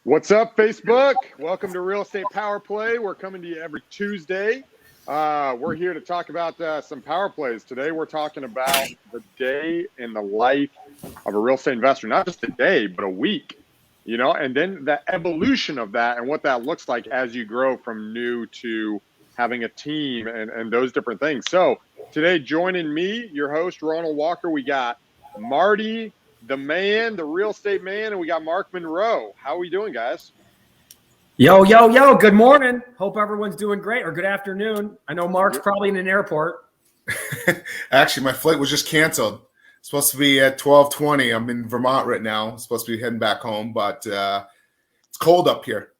What's up, Facebook? Welcome to Real Estate Power Play. We're coming to you every Tuesday. We're here to talk about some power plays. Today, we're talking about the day in the life of a real estate investor. Not just a day, but a week, and then the evolution of that and what that looks like as you grow from new to having a team and those different things. So today, joining me, your host, Ronald Walker, we got Marty, the man, the real estate man, and we got Mark Monroe. How are we doing, guys? Yo. Good morning. Hope everyone's doing great, or good afternoon. I know Mark's probably in an airport. Actually, my flight was just canceled. It's supposed to be at 12:20. I'm in Vermont right now. I'm supposed to be heading back home, but it's cold up here.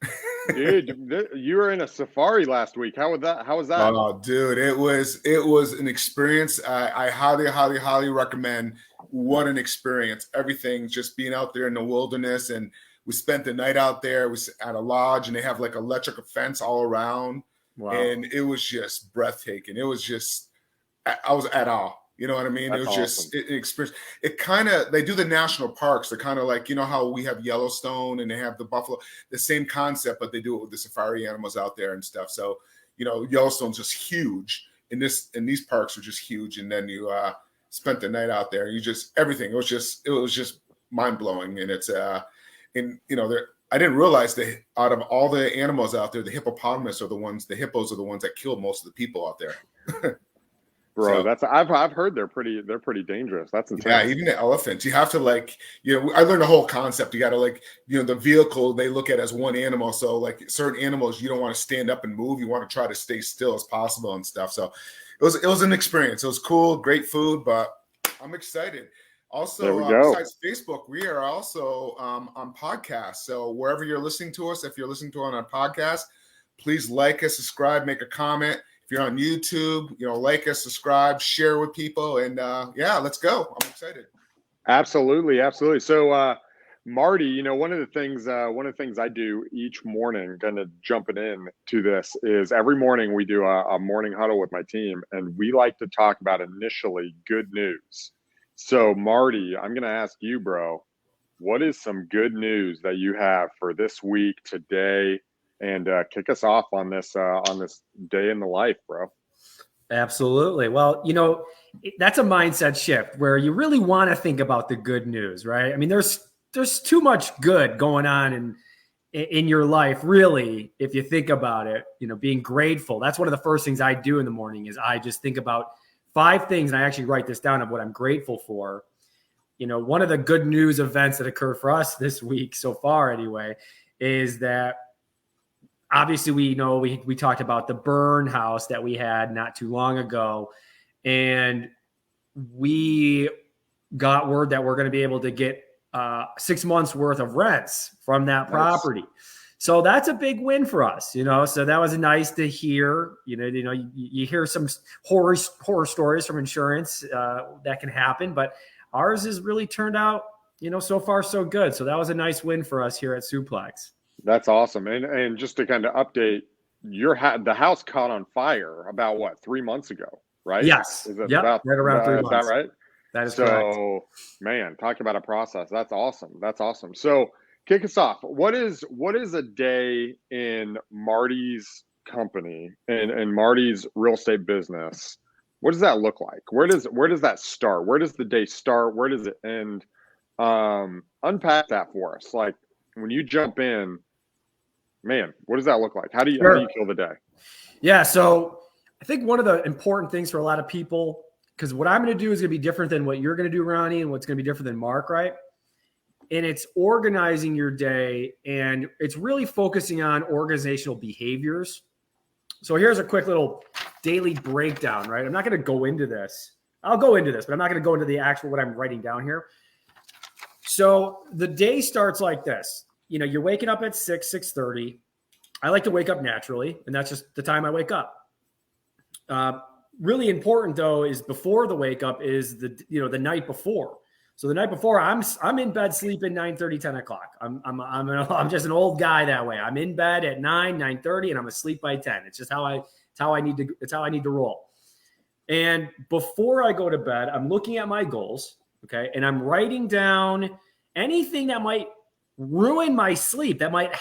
Dude, you were in a safari last week. How was that? Oh, dude, it was an experience. I highly recommend. What an experience. Everything, just being out there in the wilderness. And we spent the night out there. We was at a lodge, and they have like electric fence all around. Wow. And it was just breathtaking. It was just, I was at awe. You know what I mean? That's it was awesome. Just an experience. It kind of, they do the national parks. They're kind of like, how we have Yellowstone and they have the buffalo, the same concept, but they do it with the safari animals out there and stuff. So, Yellowstone's just huge. And these parks are just huge. And then you spent the night out there. Everything. It was just mind blowing. And it's, I didn't realize that out of all the animals out there, the hippos are the ones that kill most of the people out there. Bro, so, I've heard they're pretty dangerous. That's insane. Yeah, even the elephants. You have to I learned the whole concept. You got to the vehicle they look at as one animal. So like certain animals, you don't want to stand up and move. You want to try to stay still as possible and stuff. So it was an experience. It was cool, great food, but I'm excited. Also, besides Facebook, we are also on podcasts. So wherever you're listening to us, if you're listening to it on a podcast, please like us, subscribe, make a comment. If you're on YouTube, like us, subscribe, share with people, and let's go. I'm excited. Absolutely. So, Marty, one of the things I do each morning, kind of jumping in to this, is every morning we do a morning huddle with my team, and we like to talk about initially good news. So, Marty, I'm going to ask you, bro, what is some good news that you have for this week, today? And kick us off on this day in the life, bro. Absolutely. Well, that's a mindset shift where you really want to think about the good news, right? I mean, there's too much good going on in your life, really, if you think about it. Being grateful. That's one of the first things I do in the morning is I just think about 5 things, and I actually write this down of what I'm grateful for. One of the good news events that occurred for us this week so far, anyway, is that. Obviously, we talked about the burn house that we had not too long ago, and we got word that we're going to be able to get 6 months worth of rents from that property. Nice. So that's a big win for us, So that was nice to hear. You hear some horror stories from insurance that can happen, but ours has really turned out, so far so good. So that was a nice win for us here at Suplex. That's awesome. And just to kind of update, the house caught on fire about 3 months ago, right? Yes. Right around 3 months. Is that right? That is correct. So, man, talking about a process. That's awesome. So kick us off. What is a day in Marty's company and Marty's real estate business? What does that look like? Where does that start? Where does the day start? Where does it end? Unpack that for us. Like when you jump in, man, what does that look like? How do you feel the day? Yeah. So I think one of the important things for a lot of people, because what I'm going to do is going to be different than what you're going to do, Ronnie, and what's going to be different than Mark, right? And it's organizing your day, and it's really focusing on organizational behaviors. So here's a quick little daily breakdown, right? I'm not going to go into this. I'll go into this, but I'm not going to go into the actual what I'm writing down here. So the day starts like this. You're waking up at 6:30. I like to wake up naturally, and that's just the time I wake up. Really important though is before the wake up is the night before. So the night before, I'm in bed sleeping 9:30, 10 o'clock. I'm just an old guy that way. I'm in bed at 9:30, and I'm asleep by 10. It's just how I need to roll. And before I go to bed, I'm looking at my goals, okay, and I'm writing down anything that might ruin my sleep, that might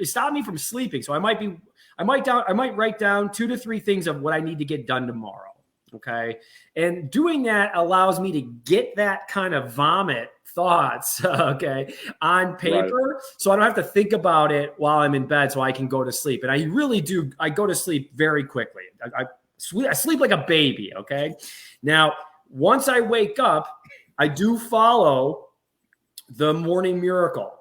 stop me from sleeping. So I might write down 2 to 3 things of what I need to get done tomorrow. Okay. And doing that allows me to get that kind of vomit thoughts, okay, on paper. Right. So I don't have to think about it while I'm in bed, so I can go to sleep. And I really do. I go to sleep very quickly. I sleep like a baby. Okay. Now, once I wake up, I do follow the morning miracle.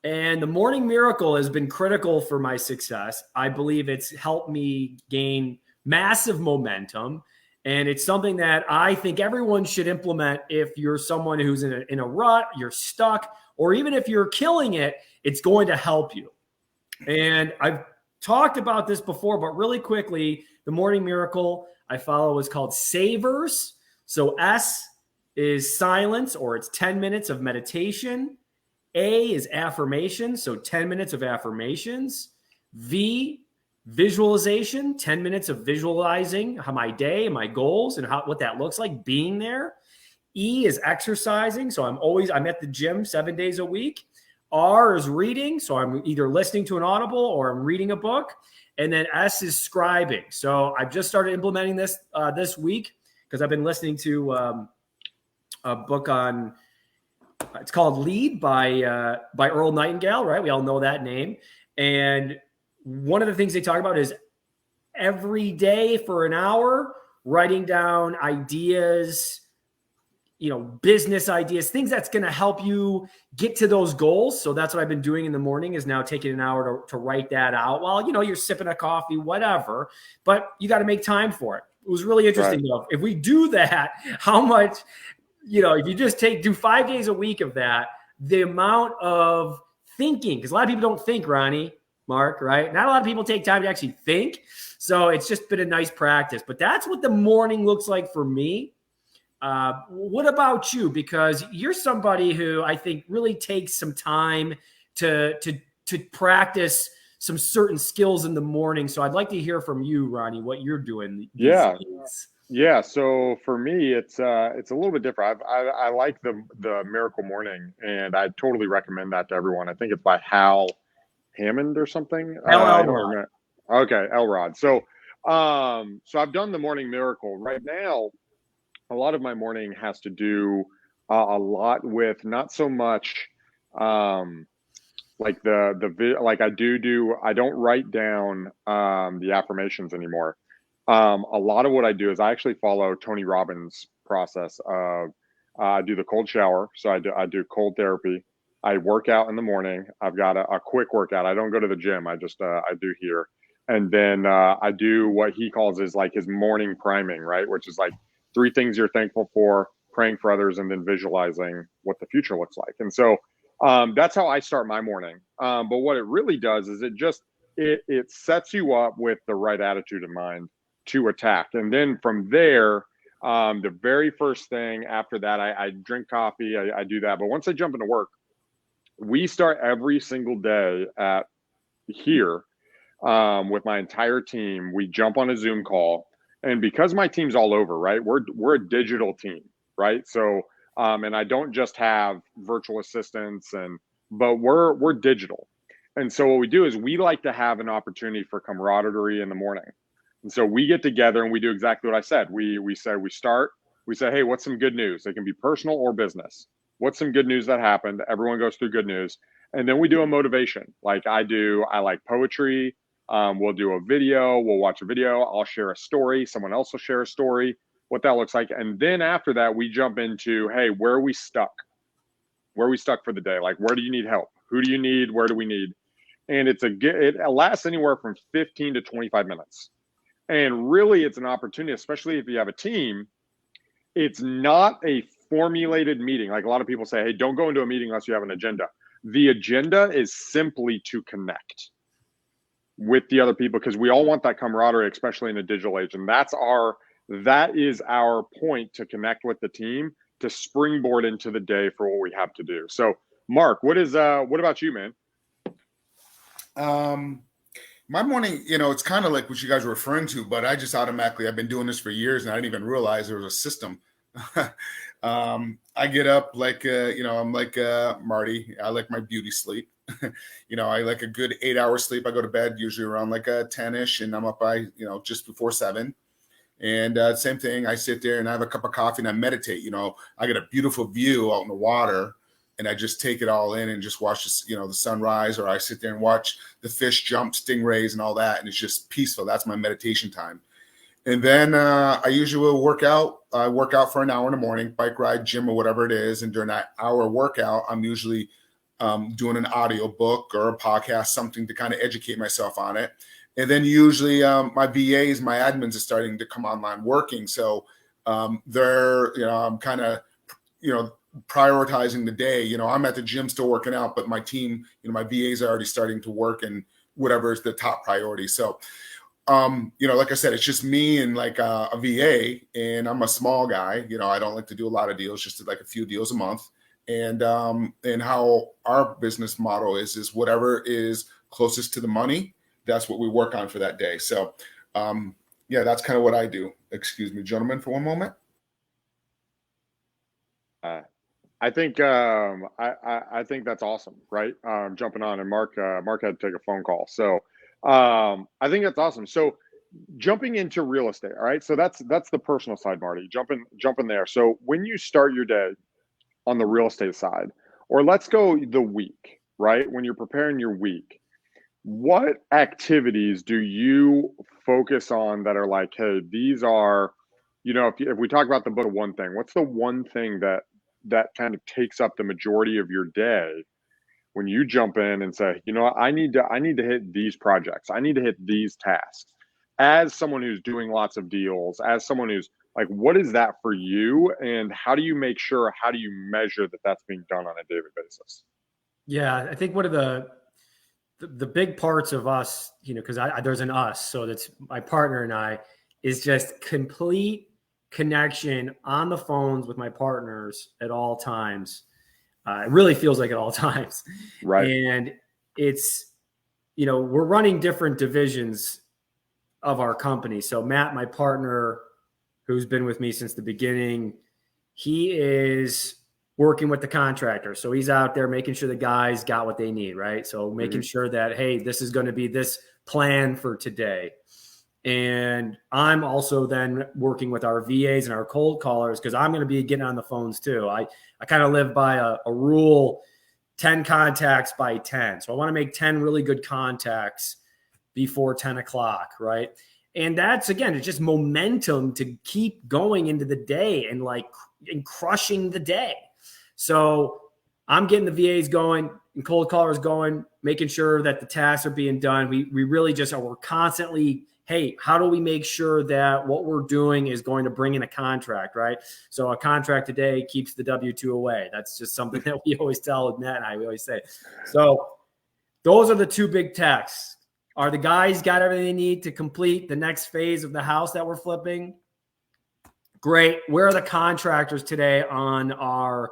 And the morning miracle has been critical for my success. I believe it's helped me gain massive momentum. And it's something that I think everyone should implement if you're someone who's in a rut, you're stuck, or even if you're killing it, it's going to help you. And I've talked about this before, but really quickly, the morning miracle I follow is called Savers. So S is silence, or it's 10 minutes of meditation. A is affirmation, so 10 minutes of affirmations. V, visualization, 10 minutes of visualizing how my day and my goals and what that looks like, being there. E is exercising, so I'm at the gym 7 days a week. R is reading, so I'm either listening to an Audible or I'm reading a book. And then S is scribing. So I've just started implementing this this week because I've been listening to a book on, it's called Lead by Earl Nightingale, right? We all know that name. And one of the things they talk about is every day for an hour, writing down ideas, business ideas, things that's going to help you get to those goals. So that's what I've been doing in the morning, is now taking an hour to write that out while, you're sipping a coffee, whatever, but you got to make time for it. It was really interesting, though. If we do that, how much, if you just do 5 days a week of that, the amount of thinking, because a lot of people don't think, Ronnie, Mark, right? Not a lot of people take time to actually think. So it's just been a nice practice. But that's what the morning looks like for me. What about you? Because you're somebody who I think really takes some time to practice some certain skills in the morning. So I'd like to hear from you, Ronnie, what you're doing these days. Yeah. So for me, it's a little bit different. I like the Miracle Morning, and I totally recommend that to everyone. I think it's by Hal Hammond or something. Okay, Elrod. So I've done the morning miracle. Right now, a lot of my morning has to do a lot with not so much like I don't write down the affirmations anymore. A lot of what I do is I actually follow Tony Robbins' process of I do the cold shower. So I do cold therapy. I work out in the morning. I've got a quick workout. I don't go to the gym. I just I do here. And then I do what he calls his morning priming, right? Which is like 3 things you're thankful for, praying for others, and then visualizing what the future looks like. And so that's how I start my morning. But what it really does is it sets you up with the right attitude in mind to attack. And then from there, the very first thing after that, I drink coffee, I do that. But once I jump into work, we start every single day at here with my entire team. We jump on a Zoom call, and because my team's all over, right? We're a digital team, right? So, and I don't just have virtual assistants, but we're digital. And so what we do is we like to have an opportunity for camaraderie in the morning. And so we get together and we do exactly what I said. We say, hey, what's some good news? It can be personal or business. What's some good news that happened? Everyone goes through good news. And then we do a motivation. Like I like poetry. We'll do a video. We'll watch a video. I'll share a story. Someone else will share a story, what that looks like. And then after that, we jump into, hey, where are we stuck? Where are we stuck for the day? Like, where do you need help? Who do you need? Where do we need? And it lasts anywhere from 15 to 25 minutes. And really, it's an opportunity, especially if you have a team. It's not a formulated meeting. Like a lot of people say, hey, don't go into a meeting unless you have an agenda. The agenda is simply to connect with the other people, because we all want that camaraderie, especially in a digital age. And that is our point, to connect with the team, to springboard into the day for what we have to do. So Mark, what about you, man? My morning, it's kind of like what you guys were referring to, but I just automatically, I've been doing this for years and I didn't even realize there was a system. I get up like, I'm like Marty. I like my beauty sleep. I like a good 8 hour sleep. I go to bed usually around like 10-ish, and I'm up by, just before 7. And same thing, I sit there and I have a cup of coffee and I meditate. I get a beautiful view out in the water, and I just take it all in and just watch this, the sunrise, or I sit there and watch the fish jump, stingrays and all that. And it's just peaceful. That's my meditation time. And then I usually will work out. I work out for an hour in the morning, bike ride, gym, or whatever it is. And during that hour workout, I'm usually doing an audio book or a podcast, something to kind of educate myself on it. And then usually my VAs, my admins are starting to come online working. So I'm kind of, prioritizing the day. I'm at the gym still working out, but my team, my VAs are already starting to work, and whatever is the top priority. So like I said, it's just me and like a VA, and I'm a small guy. I don't like to do a lot of deals, just like a few deals a month. And how our business model is whatever is closest to the money, that's what we work on for that day. So that's kind of what I do. Excuse me, gentlemen, for one moment. I think I think that's awesome, right? Jumping on, and Mark had to take a phone call, so I think that's awesome. So jumping into real estate, all right. So that's the personal side, Marty. Jumping there. So when you start your day on the real estate side, or let's go the week, right? When you're preparing your week, what activities do you focus on that are like, hey, these are, if we talk about the book of one thing, what's the one thing that kind of takes up the majority of your day when you jump in and say, what, I need to hit these projects, I need to hit these tasks, as someone who's doing lots of deals, as someone who's like, what is that for you, and how do you measure that that's being done on a daily basis? Yeah, I think one of the big parts of us, because there's an us, so that's my partner and I, is just complete connection on the phones with my partners at all times. It really feels like at all times. Right. And it's, we're running different divisions of our company. So Matt, my partner, who's been with me since the beginning, he is working with the contractor. So he's out there making sure the guys got what they need, right? So making sure that, hey, this is going to be this plan for today. And I'm also then working with our VAs and our cold callers, because I'm going to be getting on the phones too. I kind of live by a rule, 10 contacts by 10. So I want to make 10 really good contacts before 10 o'clock, right? And that's, again, it's just momentum to keep going into the day and crushing the day. So I'm getting the VAs going and cold callers going, making sure that the tasks are being done. We really just we're constantly, hey, how do we make sure that what we're doing is going to bring in a contract, right? So a contract today keeps the W-2 away. That's just something that we always tell Matt and I, we always say. So those are the two big tasks. Are the guys got everything they need to complete the next phase of the house that we're flipping? Great. Where are the contractors today on our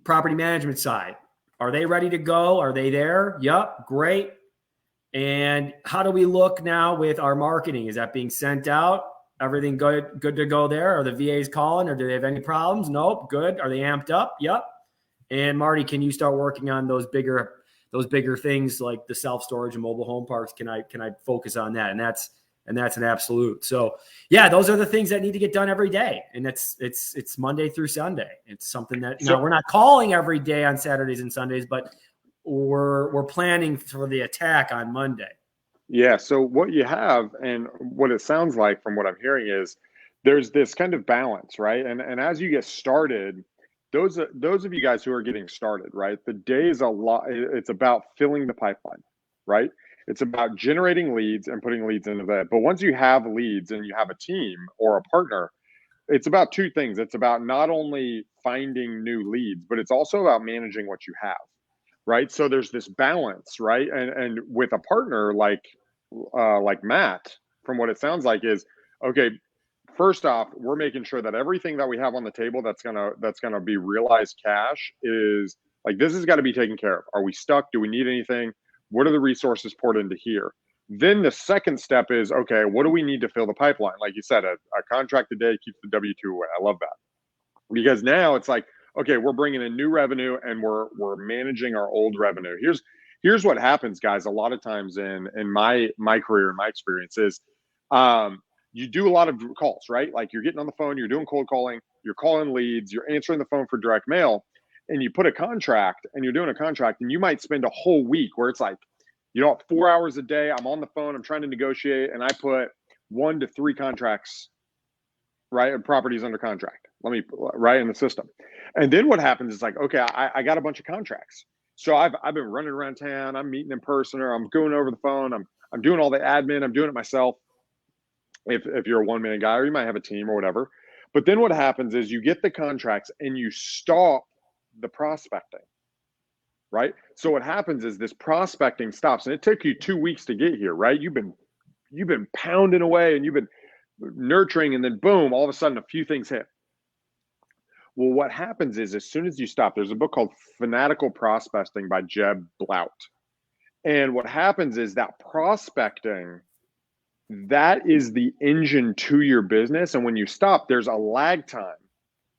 property management side? Are they ready to go? Are they there? Yep. Great. And how do we look now with our marketing? Is that being sent out? Everything good to go there? Are the VAs calling, or do they have any problems? Nope. Good. Are they amped up? Yep. And Marty, can you start working on those bigger things like the self-storage and mobile home parks? Can I focus on that? And that's an absolute. So yeah, those are the things that need to get done every day. And it's Monday through Sunday. It's something that, we're not calling every day on Saturdays and Sundays, but we're planning for the attack on Monday. Yeah. So what you have, and what it sounds like from what I'm hearing, is there's this kind of balance, right? And as you get started, those of you guys who are getting started, right? The day is it's about filling the pipeline, right? It's about generating leads and putting leads into that. But once you have leads and you have a team or a partner, it's about two things. It's about not only finding new leads, but it's also about managing what you have, right? So there's this balance, right? And with a partner like Matt, from what it sounds like, is okay. First off, we're making sure that everything that we have on the table that's gonna be realized cash is like, this has got to be taken care of. Are we stuck? Do we need anything? What are the resources poured into here? Then the second step is, okay, what do we need to fill the pipeline? Like you said, a contract a day keeps the W-2 away. I love that. because now it's like, okay, we're bringing in new revenue and we're managing our old revenue. Here's what happens, guys. A lot of times in my career, in my experience is, you do a lot of calls, right? Like you're getting on the phone, you're doing cold calling, you're calling leads, you're answering the phone for direct mail, and you put a contract and you're doing a contract, and you might spend a whole week where it's like, 4 hours a day, I'm on the phone, I'm trying to negotiate, and I put 1 to 3 contracts, right, of properties under contract. Let me right in the system. And then what happens is like, okay, I got a bunch of contracts. So I've been running around town, I'm meeting in person, or I'm going over the phone, I'm doing all the admin, I'm doing it myself. If you're a one-man guy, or you might have a team or whatever. But then what happens is you get the contracts and you stop the prospecting, right? So what happens is this prospecting stops, and it took you 2 weeks to get here, right? You've been pounding away and you've been nurturing, and then boom, all of a sudden a few things hit. Well, what happens is as soon as you stop, there's a book called Fanatical Prospecting by Jeb Blount. And what happens is that prospecting, that is the engine to your business. And when you stop, there's a lag time,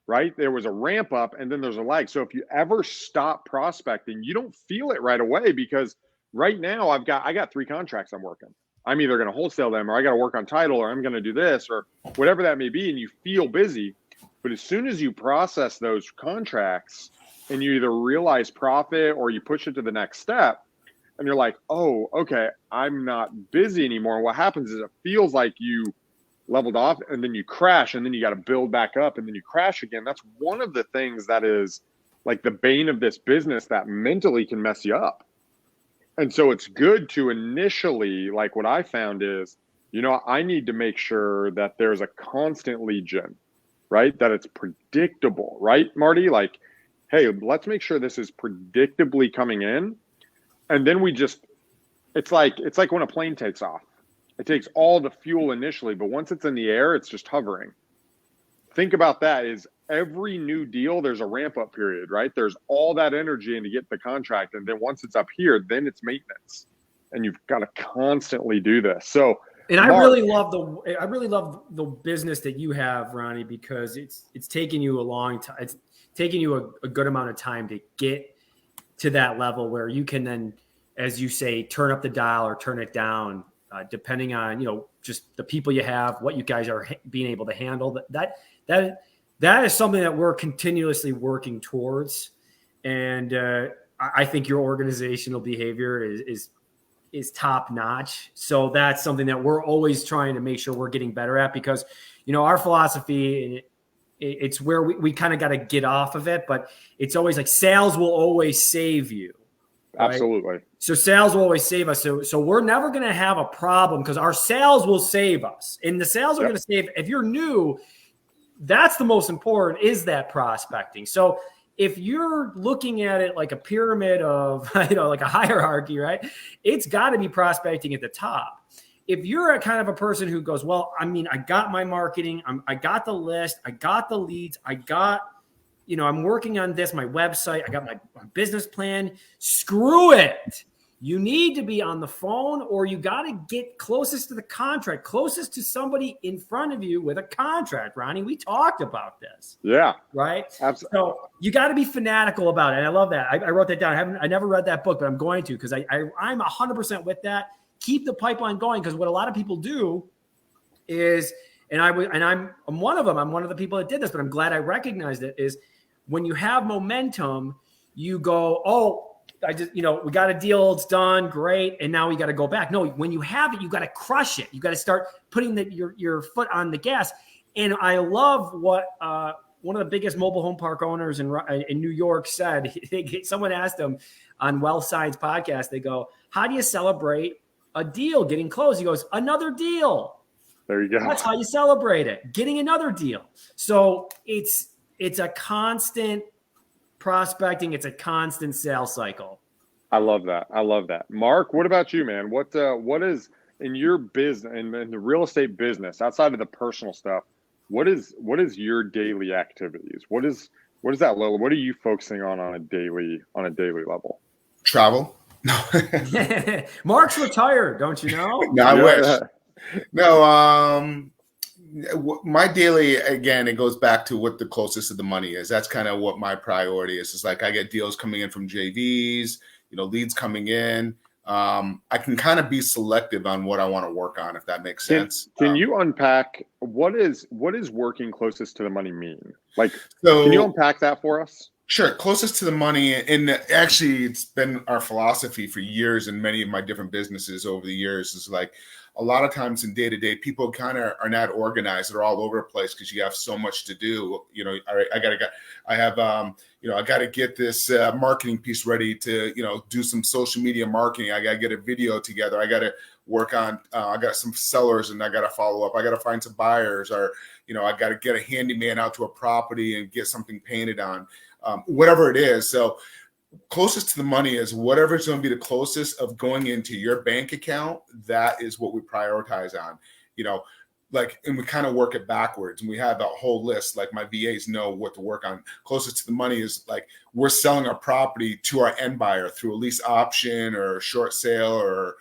right? There was a ramp up and then there's a lag. So if you ever stop prospecting, you don't feel it right away, because right now I got 3 contracts I'm working. I'm either going to wholesale them, or I got to work on title, or I'm going to do this, or whatever that may be. And you feel busy. But as soon as you process those contracts and you either realize profit or you push it to the next step, and you're like, oh, okay, I'm not busy anymore. And what happens is it feels like you leveled off, and then you crash, and then you got to build back up, and then you crash again. That's one of the things that is like the bane of this business that mentally can mess you up. And so it's good to initially, like what I found is, I need to make sure that there's a constant lead gen, right? That it's predictable, right, Marty? Like, hey, let's make sure this is predictably coming in. And then it's like when a plane takes off. It takes all the fuel initially, but once it's in the air, it's just hovering. Think about that. Is every new deal, there's a ramp up period, right? There's all that energy in to get the contract. And then once it's up here, then it's maintenance. And you've got to constantly do this. So, and I really love the business that you have, Ronnie, because it's taken you a long time. It's taken you a good amount of time to get to that level where you can then, as you say, turn up the dial or turn it down, depending on, just the people you have, what you guys are being able to handle. That is something that we're continuously working towards. And I think your organizational behavior is top notch. So that's something that we're always trying to make sure we're getting better at, because, our philosophy, it's where we kind of got to get off of it, but it's always like sales will always save you. Right? Absolutely. So sales will always save us. So we're never going to have a problem, because our sales will save us, and the sales are going to save. If you're new, that's the most important, is that prospecting. So if you're looking at it like a pyramid of, like a hierarchy, right? It's got to be prospecting at the top. If you're a kind of a person who goes, well, I got my marketing, I got the list, I got the leads, I got, I'm working on this, my website, I got my business plan. Screw it. You need to be on the phone, or you got to get closest to the contract, closest to somebody in front of you with a contract. Ronnie, we talked about this. Yeah. Right? Absolutely. So you got to be fanatical about it. And I love that. I wrote that down. I never read that book, but I'm going to, because I'm 100% with that. Keep the pipeline going, because what a lot of people do is, I'm one of them. I'm one of the people that did this, but I'm glad I recognized it, is when you have momentum, you go, oh, I just, we got a deal, it's done, great, and now we got to go back. No, when you have it, you got to crush it. You got to start putting your foot on the gas. And I love what one of the biggest mobile home park owners in New York said. Someone asked him on Wealth Science podcast, they go, how do you celebrate a deal getting closed? He goes, another deal. There you go. That's how you celebrate it, getting another deal. So it's a constant prospecting. It's a constant sales cycle. I love that. Mark, what about you, man? What is in your business, in the real estate business, outside of the personal stuff? What is your daily activities? What is that level? What are you focusing on a daily level? Travel. No. Mark's retired, don't you know? No, I wish. No, My daily, again, it goes back to what the closest to the money is. That's kind of what my priority is. It's like I get deals coming in from JVs, leads coming in. I can kind of be selective on what I want to work on, if that makes sense. Can you unpack what is working closest to the money mean? Like, so, can you unpack that for us? Sure. Closest to the money. And actually, it's been our philosophy for years in many of my different businesses over the years, is like a lot of times in day to day, people kind of are not organized. They're all over the place because you have so much to do. I got to get this marketing piece ready to, do some social media marketing. I got to get a video together. I got to work on, I got some sellers and I got to follow up. I got to find some buyers, or, I got to get a handyman out to a property and get something painted on. Whatever it is. So closest to the money is whatever is going to be the closest of going into your bank account. That is what we prioritize on, and we kind of work it backwards, and we have a whole list. Like my VAs know what to work on. Closest to the money is like we're selling our property to our end buyer through a lease option or a short sale or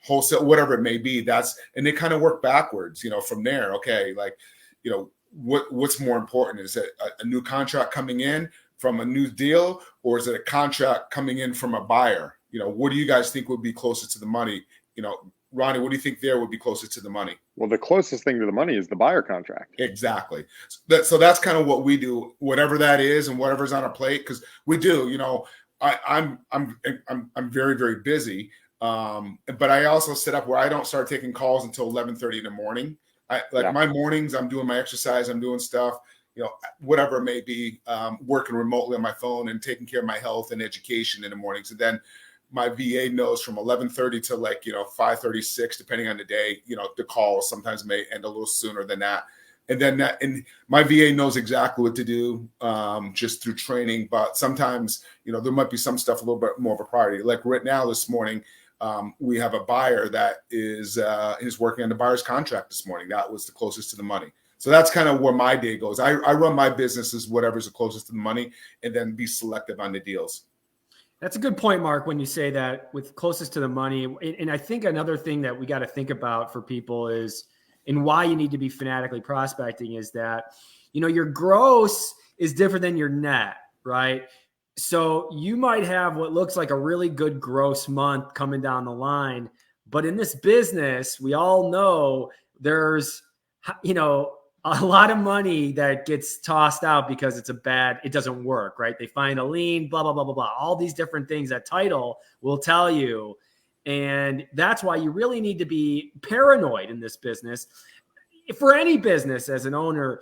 wholesale, whatever it may be. And they kind of work backwards, from there. Okay. Like, what's more important? Is it a new contract coming in from a new deal, or is it a contract coming in from a buyer? What do you guys think would be closest to the money? Ronnie, what do you think there would be closest to the money? Well, the closest thing to the money is the buyer contract. Exactly. So that's kind of what we do, whatever that is, and whatever's on our plate, because we do. I'm very, very busy, but I also set up where I don't start taking calls until 11:30 in the morning. My mornings, I'm doing my exercise, I'm doing stuff. Whatever it may be, working remotely on my phone and taking care of my health and education in the mornings. And then my VA knows from 11:30 to 5:36, depending on the day, the calls sometimes may end a little sooner than that. And then and my VA knows exactly what to do, just through training. But sometimes, there might be some stuff a little bit more of a priority. Like right now, this morning, we have a buyer that is working on the buyer's contract this morning. That was the closest to the money. So that's kind of where my day goes. I run my business as whatever's the closest to the money, and then be selective on the deals. That's a good point, Mark, when you say that with closest to the money. And I think another thing that we got to think about for people is, and why you need to be fanatically prospecting, is that, your gross is different than your net, right? So you might have what looks like a really good gross month coming down the line, but in this business, we all know there's, a lot of money that gets tossed out because it doesn't work, right? They find a lien, blah, blah, blah, blah, blah. All these different things that title will tell you. And that's why you really need to be paranoid in this business. For any business as an owner,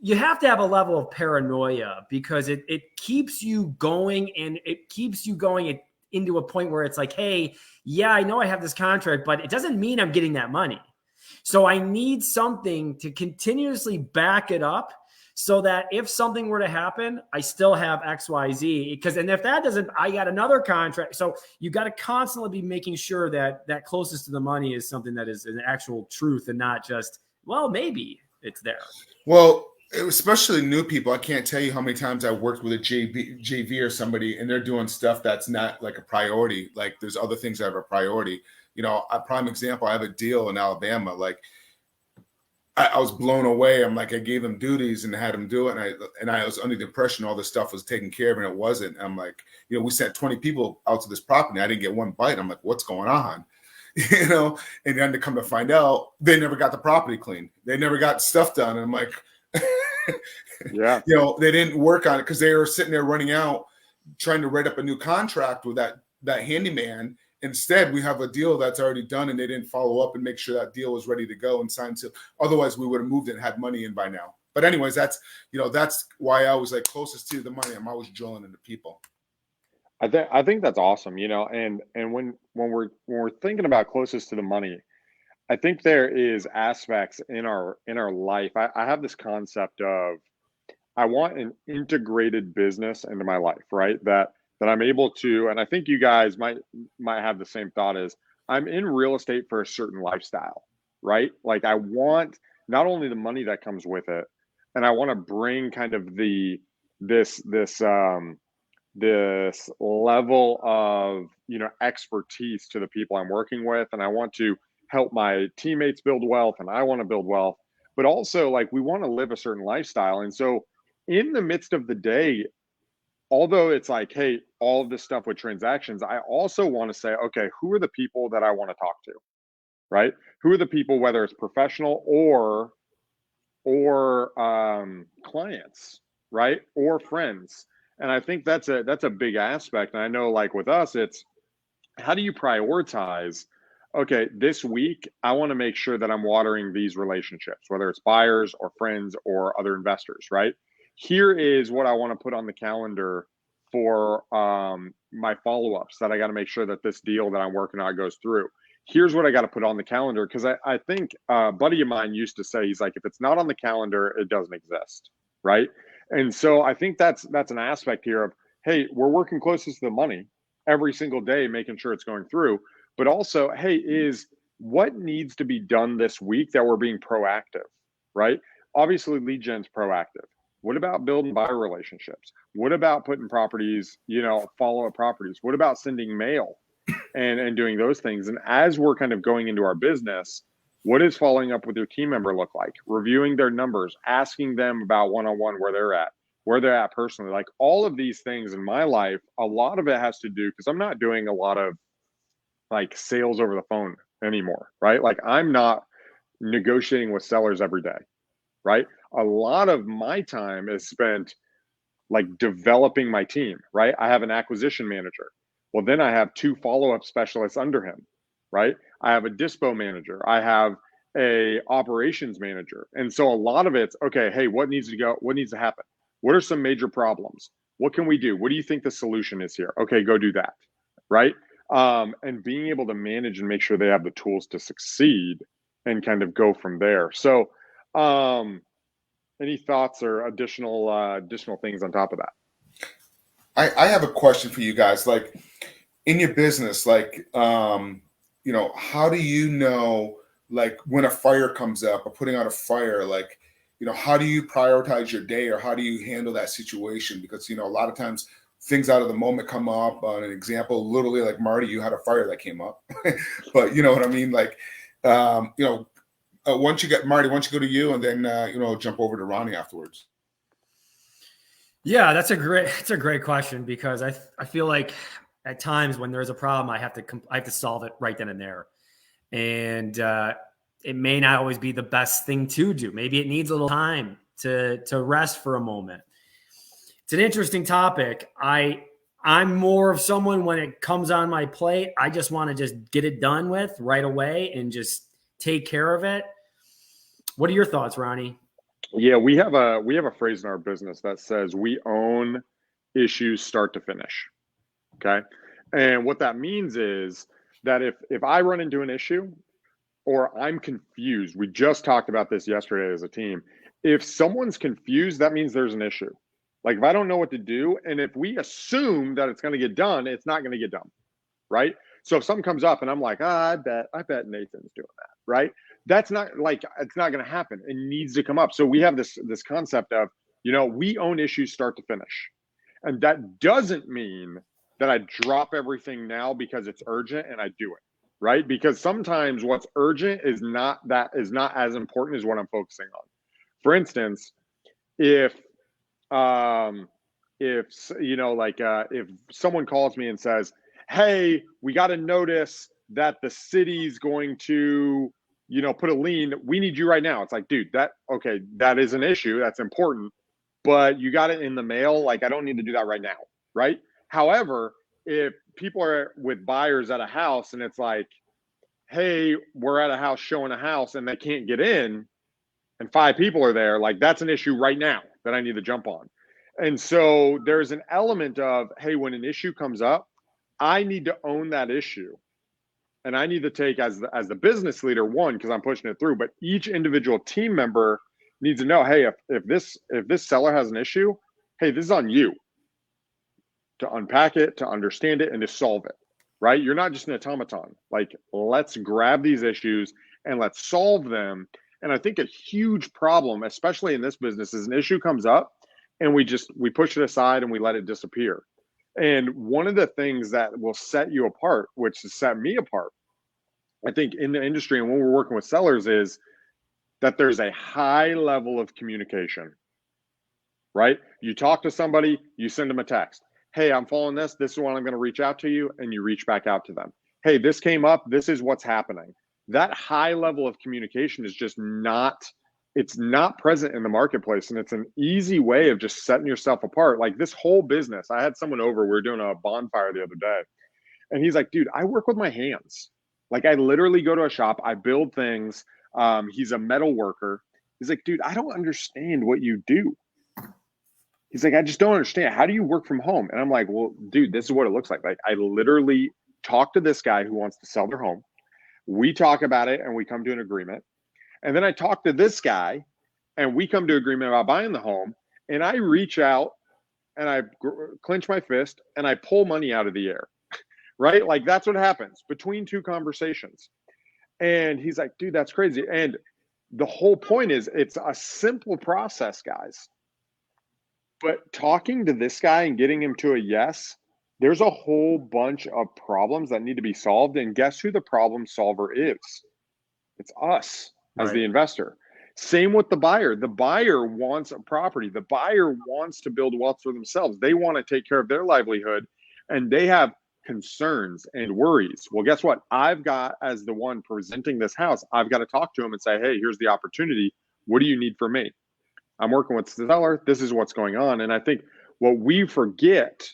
you have to have a level of paranoia, because it keeps you going, and it keeps you going into a point where it's like, hey, yeah, I know I have this contract, but it doesn't mean I'm getting that money. So I need something to continuously back it up, so that if something were to happen, I still have XYZ. And if that doesn't, I got another contract. So you got to constantly be making sure that closest to the money is something that is an actual truth, and not just, well, maybe it's there. Well, especially new people, I can't tell you how many times I worked with a JV or somebody, and they're doing stuff that's not like a priority. Like there's other things that have a priority. A prime example, I have a deal in Alabama. Like I was blown away. I'm like, I gave him duties and had him do it. And I was under the impression all this stuff was taken care of, and it wasn't. I'm like, we sent 20 people out to this property. I didn't get one bite. I'm like, what's going on? And then to come to find out, they never got the property cleaned. They never got stuff done. And I'm like, yeah, they didn't work on it because they were sitting there running out, trying to write up a new contract with that handyman. Instead, we have a deal that's already done, and they didn't follow up and make sure that deal was ready to go and signed. So otherwise, we would have moved it and had money in by now. But anyways, that's why I was like closest to the money. I'm always drilling into people. I think that's awesome. And when we're thinking about closest to the money, I think there is aspects in our life. I have this concept of, I want an integrated business into my life, right? That I'm able to, and I think you guys might have the same thought, is I'm in real estate for a certain lifestyle, right? Like I want not only the money that comes with it, and I want to bring kind of this level of, expertise to the people I'm working with, and I want to help my teammates build wealth, and I want to build wealth. but also like we want to live a certain lifestyle. And so in the midst of the day, although it's like, hey, all of this stuff with transactions, I also want to say, okay, who are the people that I want to talk to, right? Who are the people, whether it's professional or clients, right, or friends? And I think that's a big aspect. And I know, like with us, it's how do you prioritize? Okay, this week I want to make sure that I'm watering these relationships, whether it's buyers or friends or other investors, right? Here is what I want to put on the calendar for my follow-ups that I got to make sure that this deal that I'm working on goes through. Here's what I got to put on the calendar, because I think a buddy of mine used to say, he's like, if it's not on the calendar, it doesn't exist, right? And so I think that's an aspect here of, hey, we're working closest to the money every single day, making sure it's going through. But also, hey, is what needs to be done this week that we're being proactive, right? Obviously, lead gen's proactive. What about building buyer relationships? What about putting properties, follow-up properties? What about sending mail and doing those things? And as we're kind of going into our business, what does following up with your team member look like? Reviewing their numbers, asking them about one-on-one where they're at personally, like all of these things in my life. A lot of it has to do, because I'm not doing a lot of like sales over the phone anymore, right? Like I'm not negotiating with sellers every day, right? A lot of my time is spent like developing my team, right? I have an acquisition manager. Well, then I have 2 follow-up specialists under him, right? I have a dispo manager. I have a operations manager. And so a lot of it's, okay, hey, what needs to go? What needs to happen? What are some major problems? What can we do? What do you think the solution is here? Okay, go do that, right? And being able to manage and make sure they have the tools to succeed and kind of go from there. So, any thoughts or additional things on top of that? I have a question for you guys. Like in your business, like how do you know, like when a fire comes up or putting out a fire, like how do you prioritize your day, or how do you handle that situation? Because a lot of times things out of the moment come up. On an example, literally like Marty, you had a fire that came up, but you know what I mean. Like once you get Marty, once you go to you, and then jump over to Ronnie afterwards. Yeah, it's a great question, because I feel like at times when there's a problem, I have to solve it right then and there, and it may not always be the best thing to do. Maybe it needs a little time to rest for a moment. It's an interesting topic. I'm more of someone, when it comes on my plate, I just want to just get it done with right away and just take care of it. What are your thoughts, Ronnie? Yeah, we have a phrase in our business that says we own issues start to finish. Okay. And what that means is that if I run into an issue or I'm confused, we just talked about this yesterday as a team. If someone's confused, that means there's an issue. Like if I don't know what to do, and if we assume that it's going to get done, it's not going to get done. Right. So if something comes up and I'm like, I bet Nathan's doing that. Right. That's not like, it's not going to happen. It needs to come up. So we have this concept of, we own issues start to finish. And that doesn't mean that I drop everything now because it's urgent and I do it. Right. Because sometimes what's urgent is not as important as what I'm focusing on. For instance, if if someone calls me and says, hey, we got to notice that the city's going to, put a lien, we need you right now. It's like, dude, that is an issue. That's important, but you got it in the mail. Like, I don't need to do that right now. Right. However, if people are with buyers at a house and it's like, hey, we're at a house showing a house and they can't get in and 5 people are there, like that's an issue right now that I need to jump on. And so there's an element of, hey, when an issue comes up, I need to own that issue. And I need to take as the business leader, one, because I'm pushing it through, but each individual team member needs to know, hey, if this seller has an issue, hey, this is on you to unpack it, to understand it, and to solve it, right? You're not just an automaton. Like, let's grab these issues and let's solve them. And I think a huge problem, especially in this business, is an issue comes up and we push it aside and we let it disappear. And one of the things that will set you apart, which has set me apart, I think, in the industry and when we're working with sellers, is that there's a high level of communication, right? You talk to somebody, you send them a text. Hey, I'm following this. This is when I'm going to reach out to you. And you reach back out to them. Hey, this came up. This is what's happening. That high level of communication is just not, it's not present in the marketplace. And it's an easy way of just setting yourself apart. Like this whole business, I had someone over, we were doing a bonfire the other day. And he's like, dude, I work with my hands. Like I literally go to a shop, I build things. He's a metal worker. He's like, dude, I don't understand what you do. He's like, I just don't understand. How do you work from home? And I'm like, well, dude, this is what it looks like. Like I literally talk to this guy who wants to sell their home. We talk about it and we come to an agreement. And then I talk to this guy and we come to agreement about buying the home. And I reach out and I clench my fist and I pull money out of the air, right? Like that's what happens between two conversations. And he's like, dude, that's crazy. And the whole point is it's a simple process, guys. But talking to this guy and getting him to a yes, there's a whole bunch of problems that need to be solved. And guess who the problem solver is? It's us as the investor. Same with the buyer. The buyer wants a property. The buyer wants to build wealth for themselves. They want to take care of their livelihood and they have concerns and worries. Well, guess what? I've got, as the one presenting this house, I've got to talk to him and say, hey, here's the opportunity. What do you need from me? I'm working with the seller. This is what's going on. And I think what we forget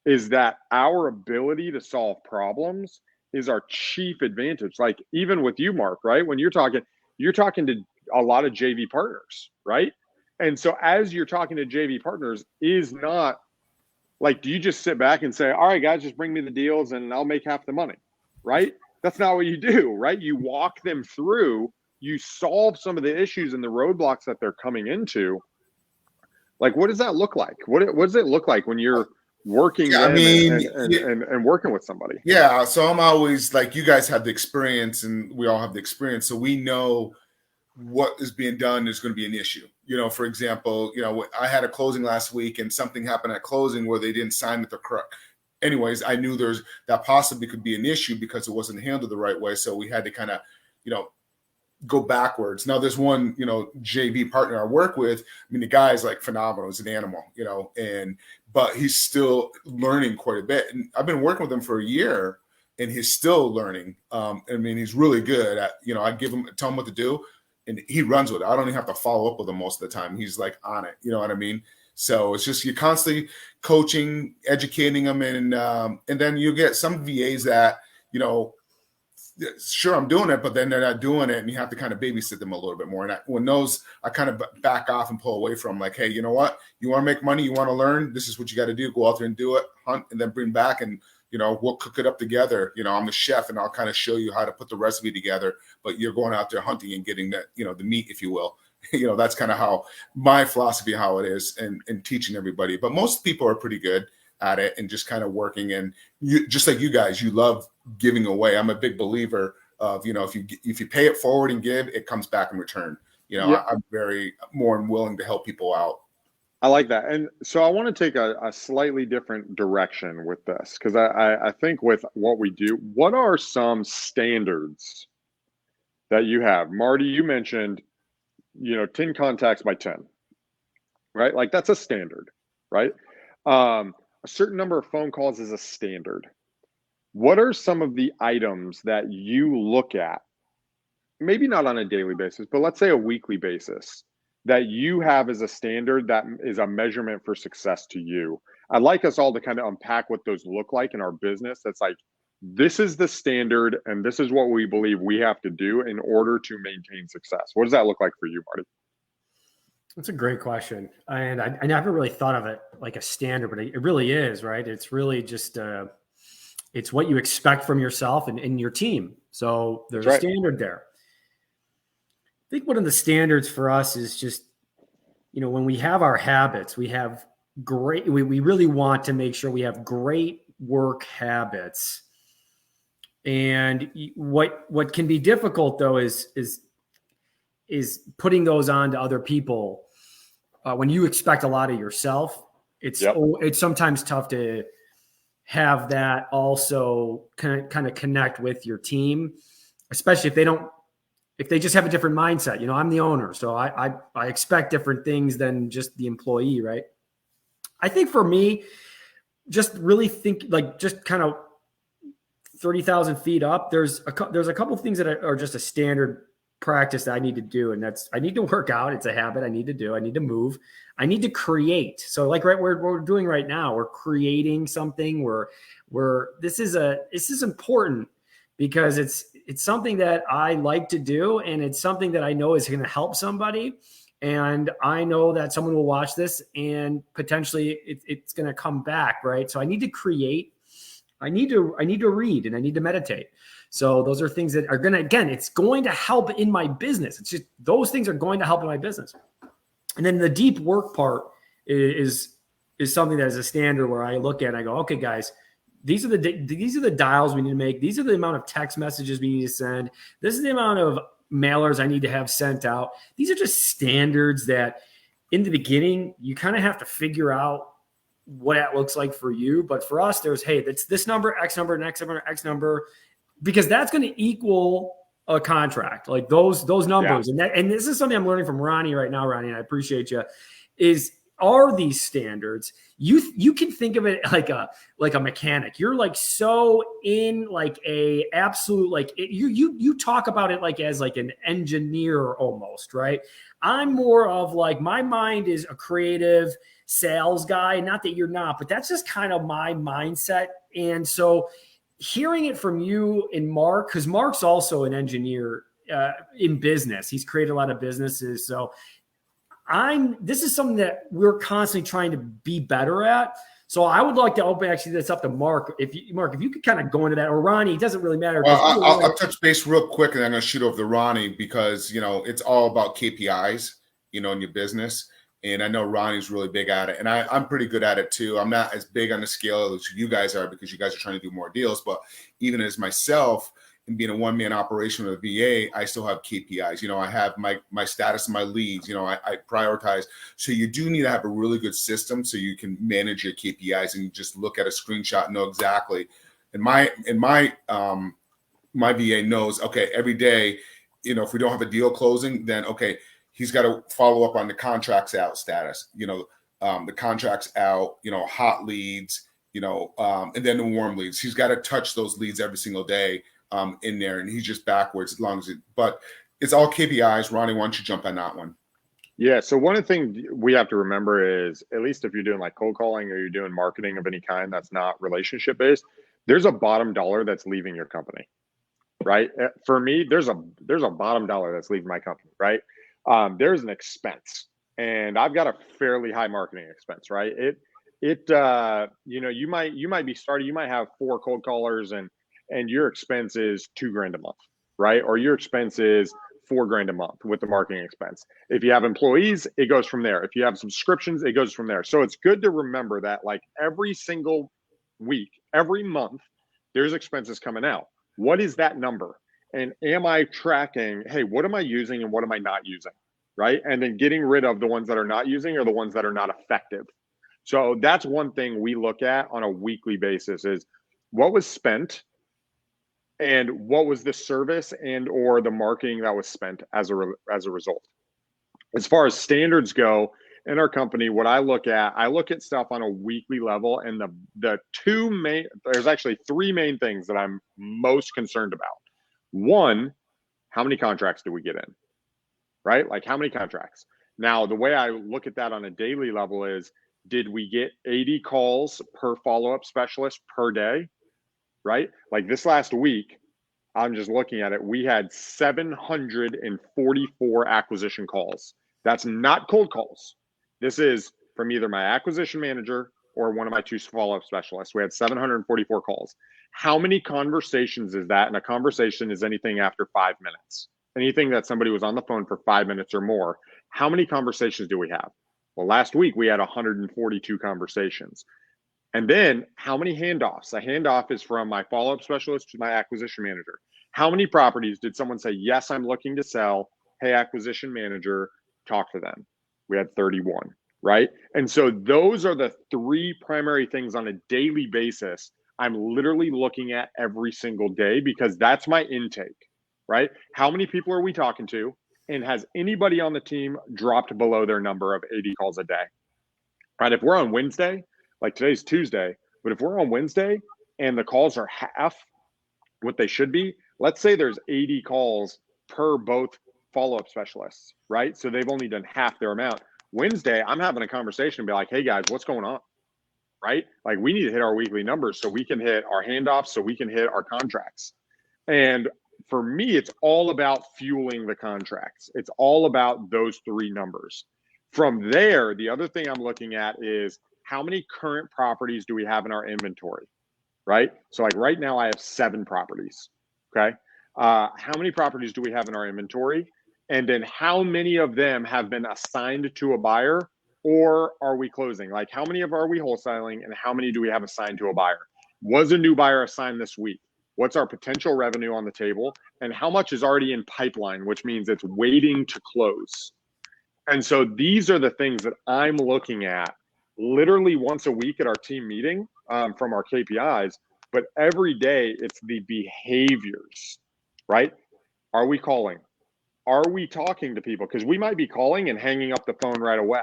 is that our ability to solve problems is our chief advantage. Like even with you, Mark, right? When you're talking to a lot of JV partners, right? And so as you're talking to JV partners is not like, do you just sit back and say, all right, guys, just bring me the deals and I'll make half the money, right? That's not what you do, right? You walk them through, you solve some of the issues and the roadblocks that they're coming into. Like, what does that look like? What does it look like when you're working and working with somebody? Yeah. So I'm always like, you guys have the experience and we all have the experience. So we know what is being done is going to be an issue. You know, for example, you know, I had a closing last week and something happened at closing where they didn't sign it the correct. Anyways, I knew that possibly could be an issue because it wasn't handled the right way. So we had to kind of, you know, go backwards. Now there's one, you know, JV partner I work with. I mean, the guy's like phenomenal. He's an animal, you know, but he's still learning quite a bit. And I've been working with him for a year and he's still learning. I mean, he's really good at, you know, tell him what to do and he runs with it. I don't even have to follow up with him most of the time. He's like on it. You know what I mean? So it's just, you're constantly coaching, educating them. And then you get some VAs that, you know, sure, I'm doing it, but then they're not doing it, and you have to kind of babysit them a little bit more. And when those, I kind of back off and pull away from, like, hey, you know what? You want to make money, you want to learn, this is what you got to do. Go out there and do it, hunt, and then bring back, and you know, we'll cook it up together. You know, I'm the chef, and I'll kind of show you how to put the recipe together. But you're going out there hunting and getting that, you know, the meat, if you will. You know, that's kind of how my philosophy, how it is, and teaching everybody. But most people are pretty good at it and just kind of working. And you, just like you guys, you love giving away. I'm a big believer of, you know, if you pay it forward and give, it comes back in return. You know, yeah. I'm very more than willing to help people out. I like that. And so I want to take a slightly different direction with this, because I think with what we do, what are some standards that you have? Marty, you mentioned, you know, 10 contacts by 10, right? Like that's a standard, right? A certain number of phone calls is a standard. What are some of the items that you look at, maybe not on a daily basis, but let's say a weekly basis, that you have as a standard that is a measurement for success to you? I'd like us all to kind of unpack what those look like in our business. That's like, this is the standard and this is what we believe we have to do in order to maintain success. What does that look like for you, Marty? That's a great question. And I never really thought of it like a standard, but it really is, right? It's really just, it's what you expect from yourself and your team. So there's a standard there. I think one of the standards for us is just, you know, when we have our habits, we really want to make sure we have great work habits. And what can be difficult though is putting those on to other people. When you expect a lot of yourself, it's sometimes tough to have that also kind of connect with your team, especially if they don't if they just have a different mindset. You know, I'm the owner, so I expect different things than just the employee, right? I think for me, just really think like just kind of 30,000 feet up. There's a couple of things that are just a standard practice that I need to do, and that's I need to work out. It's a habit I need to do. I need to move. I need to create. So like what we're doing right now, we're creating something. This is important because it's something that I like to do, and it's something that I know is going to help somebody. And I know that someone will watch this and potentially it's going to come back, right? So I need to create. I need to read and I need to meditate. So those are things that are going to, again, it's going to help in my business. It's just, those things are going to help in my business. And then the deep work part is something that is a standard where I look at and I go, okay, guys, these are the dials we need to make. These are the amount of text messages we need to send. This is the amount of mailers I need to have sent out. These are just standards that in the beginning, you kind of have to figure out what that looks like for you. But for us, there's, hey, that's this number, X number, and X number, X number, because that's going to equal a contract, like those numbers. Yeah. And this is something I'm learning from Ronnie right now, Ronnie, and I appreciate you, are these standards. You can think of it like a mechanic. You're like so in like a absolute, like you talk about it like as like an engineer almost, right? I'm more of like, my mind is a creative sales guy. Not that you're not, but that's just kind of my mindset. And so hearing it from you and Mark, because Mark's also an engineer in business. He's created a lot of businesses. So this is something that we're constantly trying to be better at. So I would like to open actually this up to Mark. If you could kind of go into that, or Ronnie, it doesn't really matter. Well, I'll touch base real quick, and then I'm going to shoot over to Ronnie because, it's all about KPIs, in your business. And I know Ronnie's really big at it, and I'm pretty good at it too. I'm not as big on the scale as you guys are because you guys are trying to do more deals. But even as myself, and being a one-man operation with a VA, I still have KPIs. I have my status of my leads. I prioritize. So you do need to have a really good system so you can manage your KPIs and just look at a screenshot and know exactly. And my VA knows, okay, every day, if we don't have a deal closing, then okay, he's got to follow up on the contracts out status. The contracts out. Hot leads. And then the warm leads. He's got to touch those leads every single day. In there, and he's just backwards as long as but it's all KPIs. Ronnie, why don't you jump on that one? Yeah. So one of the things we have to remember is, at least if you're doing like cold calling or you're doing marketing of any kind that's not relationship based, there's a bottom dollar that's leaving your company, right? For me, there's a bottom dollar that's leaving my company, right? There's an expense, and I've got a fairly high marketing expense, right? You might be starting, you might have 4 cold callers and your expense is $2,000 a month, right? Or your expense is $4,000 a month with the marketing expense. If you have employees, it goes from there. If you have subscriptions, it goes from there. So it's good to remember that like every single week, every month, there's expenses coming out. What is that number? And am I tracking, hey, what am I using and what am I not using, right? And then getting rid of the ones that are not using or the ones that are not effective. So that's one thing we look at on a weekly basis is what was spent, and what was the service and or the marketing that was spent as a result. As far as standards go in our company, what I look at stuff on a weekly level, and there's actually 3 main things that I'm most concerned about. One, how many contracts do we get in, right? Like how many contracts? Now, the way I look at that on a daily level is, did we get 80 calls per follow-up specialist per day? Right? Like this last week, I'm just looking at it. We had 744 acquisition calls. That's not cold calls. This is from either my acquisition manager or one of my 2 follow-up specialists. We had 744 calls. How many conversations is that? And a conversation is anything after 5 minutes. Anything that somebody was on the phone for 5 minutes or more. How many conversations do we have? Well, last week we had 142 conversations. And then how many handoffs? A handoff is from my follow-up specialist to my acquisition manager. How many properties did someone say, yes, I'm looking to sell. Hey, acquisition manager, talk to them. We had 31, right? And so those are the 3 primary things on a daily basis I'm literally looking at every single day, because that's my intake. right? How many people are we talking to? And has anybody on the team dropped below their number of 80 calls a day? Right? If we're on Wednesday, like today's Tuesday, but if we're on Wednesday and the calls are half what they should be, let's say there's 80 calls per both follow-up specialists, right? So they've only done half their amount. Wednesday, I'm having a conversation and be like, hey guys, what's going on? Right? Like we need to hit our weekly numbers so we can hit our handoffs, so we can hit our contracts. And for me, it's all about fueling the contracts. It's all about those three numbers. From there, the other thing I'm looking at is how many current properties do we have in our inventory, right? So like right now I have 7 properties, okay? How many properties do we have in our inventory? And then how many of them have been assigned to a buyer, or are we closing? Like how many of are we wholesaling and how many do we have assigned to a buyer? Was a new buyer assigned this week? What's our potential revenue on the table? And how much is already in pipeline, which means it's waiting to close. And so these are the things that I'm looking at literally once a week at our team meeting from our KPIs. But every day it's the behaviors, right? Are we calling? Are we talking to people? Because we might be calling and hanging up the phone right away,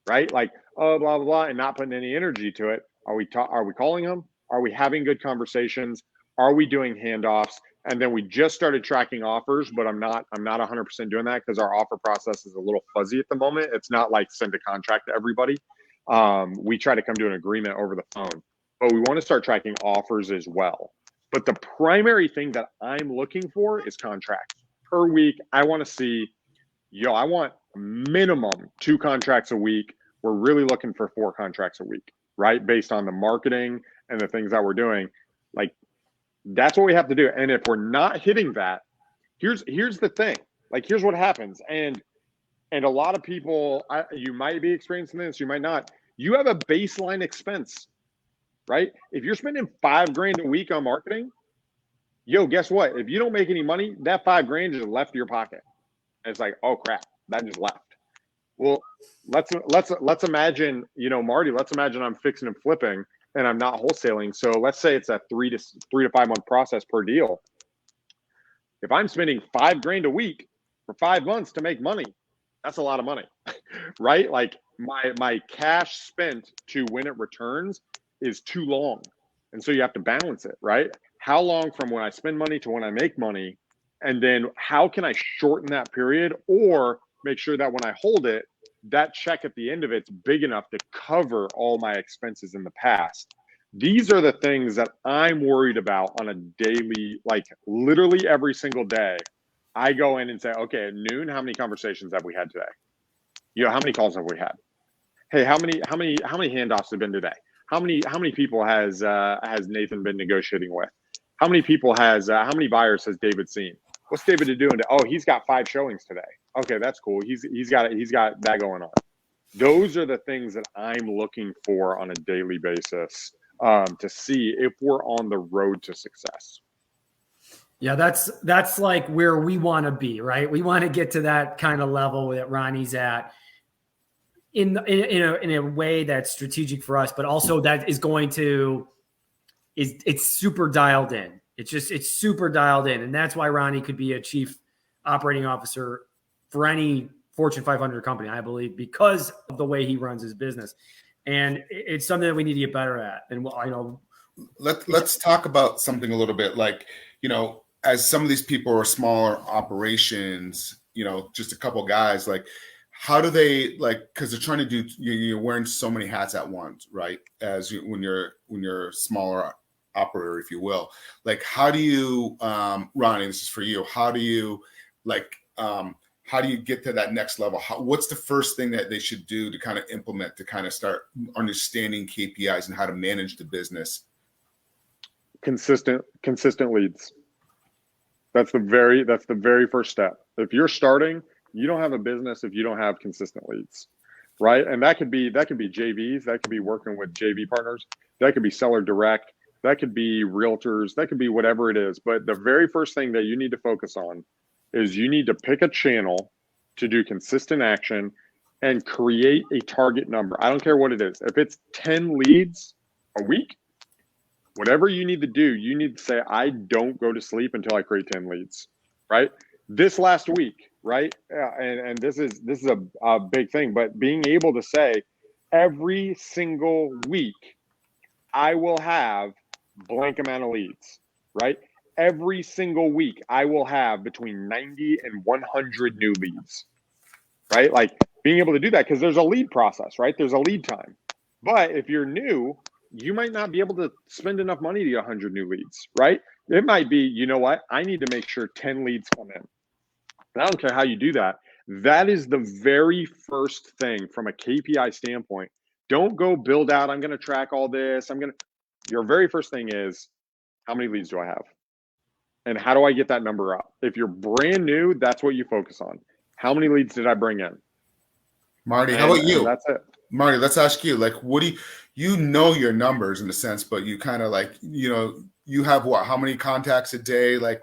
right? Like, oh, blah, blah, blah, and not putting any energy to it. Are we calling them? Are we having good conversations? Are we doing handoffs? And then we just started tracking offers, but I'm not 100% doing that because our offer process is a little fuzzy at the moment. It's not like send a contract to everybody. We try to come to an agreement over the phone, but we want to start tracking offers as well. But the primary thing that I'm looking for is contracts per week. I want to see, I want minimum 2 contracts a week. We're really looking for 4 contracts a week, right? Based on the marketing and the things that we're doing. Like, that's what we have to do. And if we're not hitting that, here's the thing. Like, here's what happens. And a lot of people, you might be experiencing this, you might not. You have a baseline expense, right? If you're spending $5,000 a week on marketing, guess what? If you don't make any money, that $5,000 just left your pocket. And it's like, oh crap, that just left. Well, let's imagine, Marty, let's imagine I'm fixing and flipping and I'm not wholesaling. So let's say it's a 3 to 5 month process per deal. If I'm spending $5,000 a week for 5 months to make money, that's a lot of money, right? Like my cash spent to when it returns is too long. And so you have to balance it, right? How long from when I spend money to when I make money? And then how can I shorten that period or make sure that when I hold it, that check at the end of it's big enough to cover all my expenses in the past. These are the things that I'm worried about on a daily, like literally every single day. I go in and say, okay, at noon, how many conversations have we had today? How many calls have we had? Hey, how many handoffs have been today? How many people has Nathan been negotiating with? How many buyers has David seen? What's David doing? He's got 5 showings today. Okay, that's cool. He's got that going on. Those are the things that I'm looking for on a daily basis to see if we're on the road to success. Yeah, that's like where we want to be, right? We want to get to that kind of level that Ronnie's at in a way that's strategic for us, but also that is going to it's super dialed in. It's super dialed in. And that's why Ronnie could be a chief operating officer for any Fortune 500 company, I believe, because of the way he runs his business. And it's something that we need to get better at. And I know. Let's talk about something a little bit like, as some of these people are smaller operations, just a couple guys, like, how do they because they're trying to do, you're wearing so many hats at once, right? When you're a smaller operator, if you will, like, how do you, Ronnie, this is for you. How do you get to that next level? What's the first thing that they should do to kind of implement, to kind of start understanding KPIs and how to manage the business? Consistent leads. That's the very first step. If you're starting, you don't have a business if you don't have consistent leads, right? And that could be JVs, that could be working with JV partners, that could be seller direct, that could be realtors, that could be whatever it is. But the very first thing that you need to focus on is you need to pick a channel to do consistent action and create a target number. I don't care what it is. If it's 10 leads a week, whatever you need to do, you need to say, I don't go to sleep until I create 10 leads. right? This last week, right? And this is a big thing, but being able to say every single week, I will have blank amount of leads, right? Every single week, I will have between 90 and 100 new leads, right? Like being able to do that because there's a lead process, right? There's a lead time. But if you're new, you might not be able to spend enough money to get 100 new leads, right? It might be, you know what? I need to make sure 10 leads come in. And I don't care how you do that. That is the very first thing from a KPI standpoint. Don't go build out, I'm going to track all this. Your very first thing is, how many leads do I have? And how do I get that number up? If you're brand new, that's what you focus on. How many leads did I bring in? Marty, how about you? That's it. Marty, let's ask you, like, what do you know your numbers in a sense, but you kind of like, you have what, how many contacts a day? Like,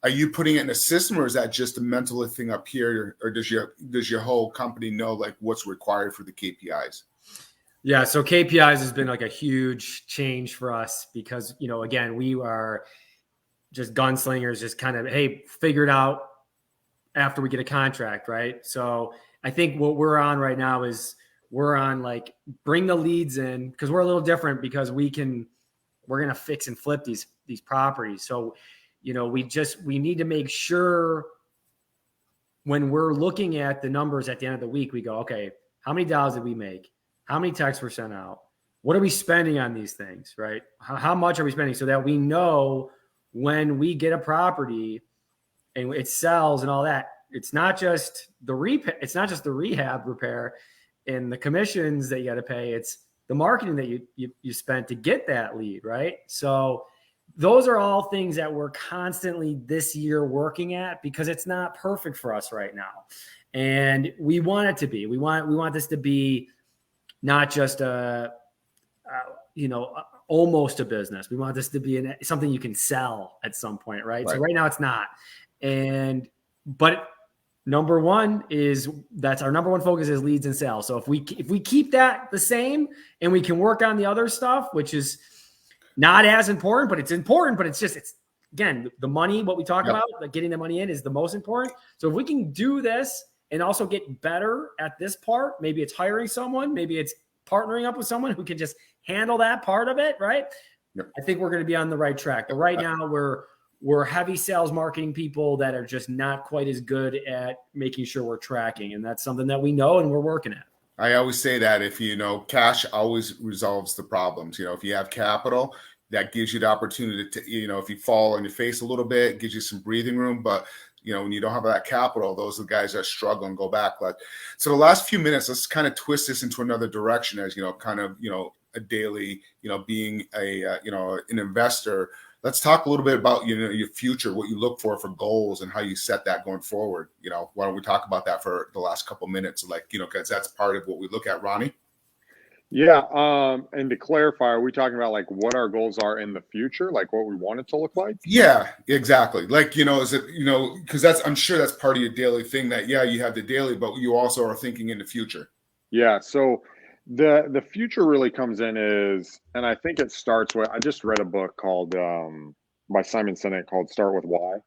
are you putting it in a system, or is that just a mental thing up here? Or does your whole company know like what's required for the KPIs? Yeah. So KPIs has been like a huge change for us because, again, we are just gunslingers, just kind of, hey, figure it out after we get a contract. Right. So I think what we're on right now is we're on like bring the leads in, because we're a little different because we're going to fix and flip these properties. So, we need to make sure when we're looking at the numbers at the end of the week, we go, okay, how many dials did we make? How many texts were sent out? What are we spending on these things, right? How much are we spending, so that we know when we get a property and it sells and all that, it's not just the rehab repair and the commissions that you got to pay. It's the marketing that you spent to get that lead, right? So those are all things that we're constantly this year working at, because it's not perfect for us right now. And we want it to be. We want this to be not just almost a business. We want this to be something you can sell at some point, right? So right now it's not. But number one that's our number one focus is leads and sales. So if we keep that the same and we can work on the other stuff, which is not as important, but it's important, but it's again, the money, what we talk about, like getting the money in is the most important. So if we can do this and also get better at this part, maybe it's hiring someone, maybe it's partnering up with someone who can just handle that part of it, right? Yep. I think we're going to be on the right track. But right now we're heavy sales marketing people that are just not quite as good at making sure we're tracking. And that's something that we know and we're working at. I always say that if cash always resolves the problems. If you have capital, that gives you the opportunity to, if you fall on your face a little bit, it gives you some breathing room. But when you don't have that capital, those are the guys that struggle and go back. So the last few minutes, let's kind of twist this into another direction as, a daily, being an investor. Let's talk a little bit about, your future, what you look for goals and how you set that going forward. Why don't we talk about that for the last couple minutes? Because that's part of what we look at, Ronnie. Yeah. And to clarify, are we talking about like what our goals are in the future, like what we want it to look like? Yeah, exactly. Is it, because I'm sure that's part of your daily thing that, you have the daily, but you also are thinking in the future. Yeah. So the future really comes in and I think it starts with, I just read a book called, by Simon Sinek called Start With Why.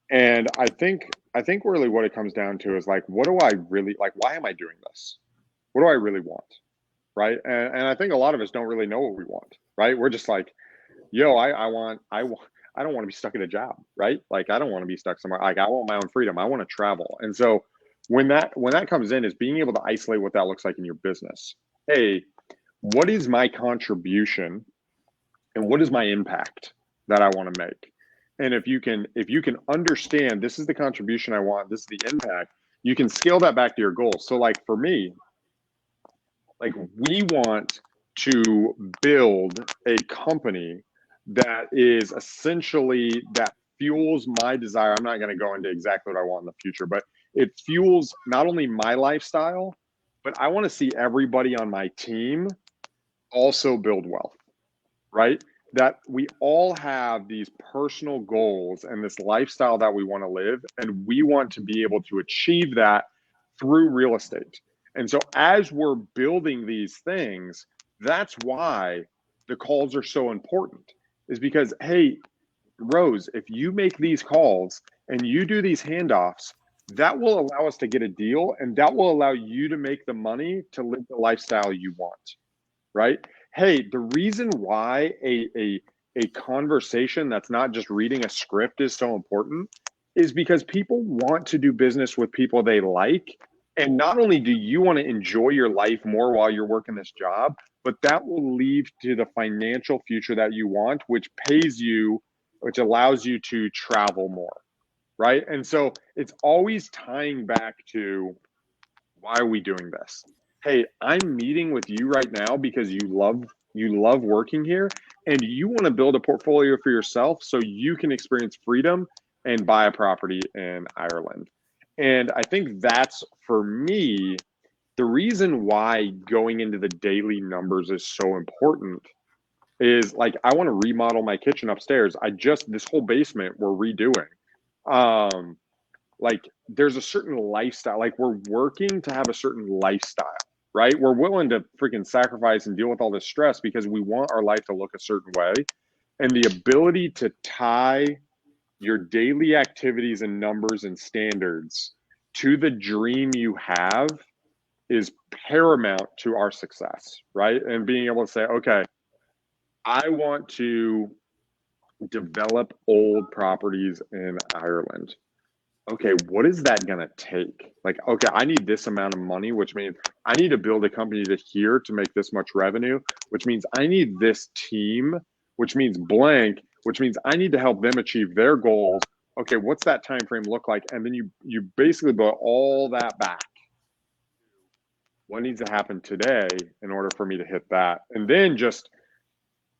And I think really what it comes down to is like, what do I really like? Why am I doing this? What do I really want? Right. And I think a lot of us don't really know what we want, right? We're just like, yo, I don't want to be stuck at a job, right? Like, I don't want to be stuck somewhere. Like, I want my own freedom. I want to travel. And so when that comes in, is being able to isolate what that looks like in your business. Hey, what is my contribution and what is my impact that I want to make? And if you can understand, this is the contribution I want, this is the impact, you can scale that back to your goals. So like for me, like we want to build a company that is essentially that fuels my desire. I'm not going to go into exactly what I want in the future, but it fuels not only my lifestyle, but I want to see everybody on my team also build wealth, right? That we all have these personal goals and this lifestyle that we want to live, and we want to be able to achieve that through real estate. And so as we're building these things, that's why the calls are so important, is because, hey, Rose, if you make these calls and you do these handoffs, that will allow us to get a deal, and that will allow you to make the money to live the lifestyle you want, right? Hey, the reason why a conversation that's not just reading a script is so important is because people want to do business with people they like. And not only do you want to enjoy your life more while you're working this job, but that will lead to the financial future that you want, which pays you, which allows you to travel more, right? And so it's always tying back to, why are we doing this? Hey, I'm meeting with you right now because you love working here, and you want to build a portfolio for yourself so you can experience freedom and buy a property in Ireland. And I think that's, for me, the reason why going into the daily numbers is so important is, like, I want to remodel my kitchen upstairs. This whole basement we're redoing. Like, there's a certain lifestyle, like, we're working to have a certain lifestyle, right? We're willing to freaking sacrifice and deal with all this stress because we want our life to look a certain way. And the ability to tie your daily activities and numbers and standards to the dream you have is paramount to our success, right? And being able to say, okay, I want to develop old properties in Ireland. Okay, what is that going to take? Like, okay, I need this amount of money, which means I need to build a company to here to make this much revenue, which means I need this team, which means blank, which means I need to help them achieve their goals. Okay, what's that time frame look like? And then you basically put all that back. What needs to happen today in order for me to hit that? And then just,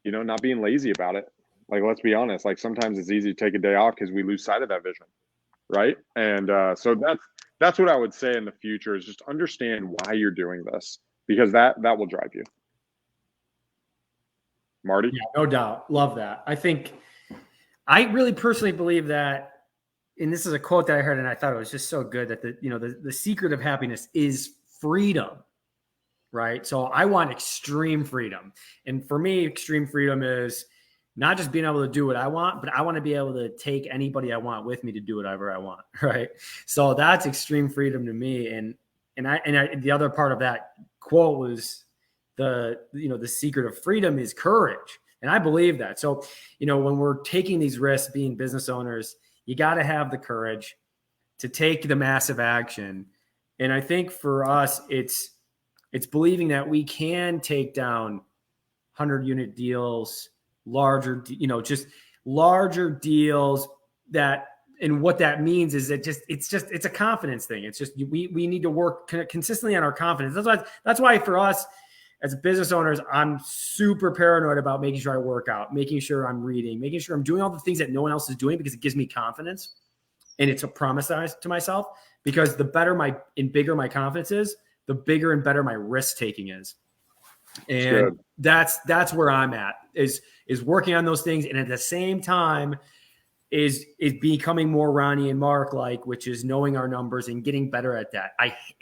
not being lazy about it. Like, let's be honest, like, sometimes it's easy to take a day off because we lose sight of that vision. Right. And so that's what I would say in the future, is just understand why you're doing this, because that will drive you. Marty? Yeah, no doubt. Love that. I really personally believe that, and this is a quote that I heard and I thought it was just so good, that the secret of happiness is freedom. Right. So I want extreme freedom. And for me, extreme freedom is not just being able to do what I want, but I want to be able to take anybody I want with me to do whatever I want. Right. So that's extreme freedom to me. And the other part of that quote was the secret of freedom is courage. And I believe that. So, when we're taking these risks, being business owners, you got to have the courage to take the massive action. And I think for us, it's believing that we can take down 100-unit deals, larger, just larger deals, and what that means is that it's a confidence thing. It's just, we need to work consistently on our confidence. That's why for us as business owners, I'm super paranoid about making sure I work out, making sure I'm reading, making sure I'm doing all the things that no one else is doing, because it gives me confidence. And it's a promise to myself, because the better and bigger my confidence is, the bigger and better my risk taking is. And that's where I'm at, is working on those things. And at the same time is becoming more Ronnie and Mark like, which is knowing our numbers and getting better at that.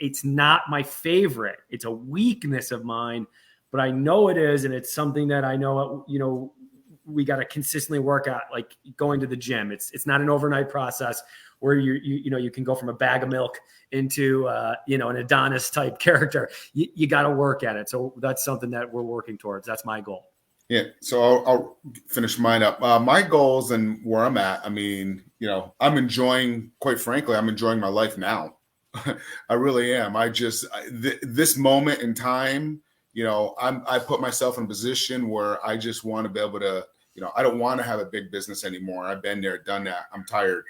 It's not my favorite. It's a weakness of mine, but I know it is. And it's something that I know, we got to consistently work at, like going to the gym. It's not an overnight process where you can go from a bag of milk into an Adonis type character. You got to work at it. So that's something that we're working towards. That's my goal. Yeah. So I'll finish mine up. My goals and where I'm at. I mean, quite frankly, I'm enjoying my life now. I really am. This moment in time, I put myself in a position where I just want to be able to, I don't want to have a big business anymore. I've been there, done that. I'm tired,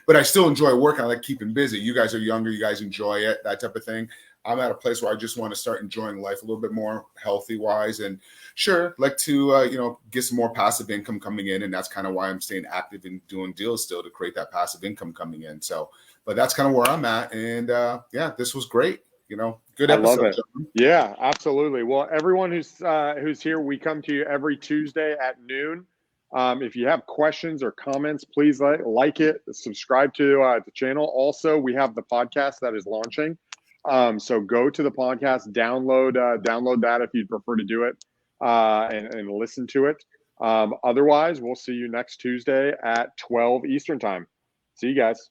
but I still enjoy working. I like keeping busy. You guys are younger. You guys enjoy it, that type of thing. I'm at a place where I just want to start enjoying life a little bit more healthy wise, and sure, like to, get some more passive income coming in. And that's kind of why I'm staying active and doing deals still, to create that passive income coming in. So, but that's kind of where I'm at. And this was great. Good episode. I love it. John. Yeah, absolutely. Well, everyone who's here, we come to you every Tuesday at noon. If you have questions or comments, please like it, subscribe to the channel. Also, we have the podcast that is launching. So go to the podcast, download that if you'd prefer to do it, and listen to it. Otherwise, we'll see you next Tuesday at 12 Eastern time. See you guys.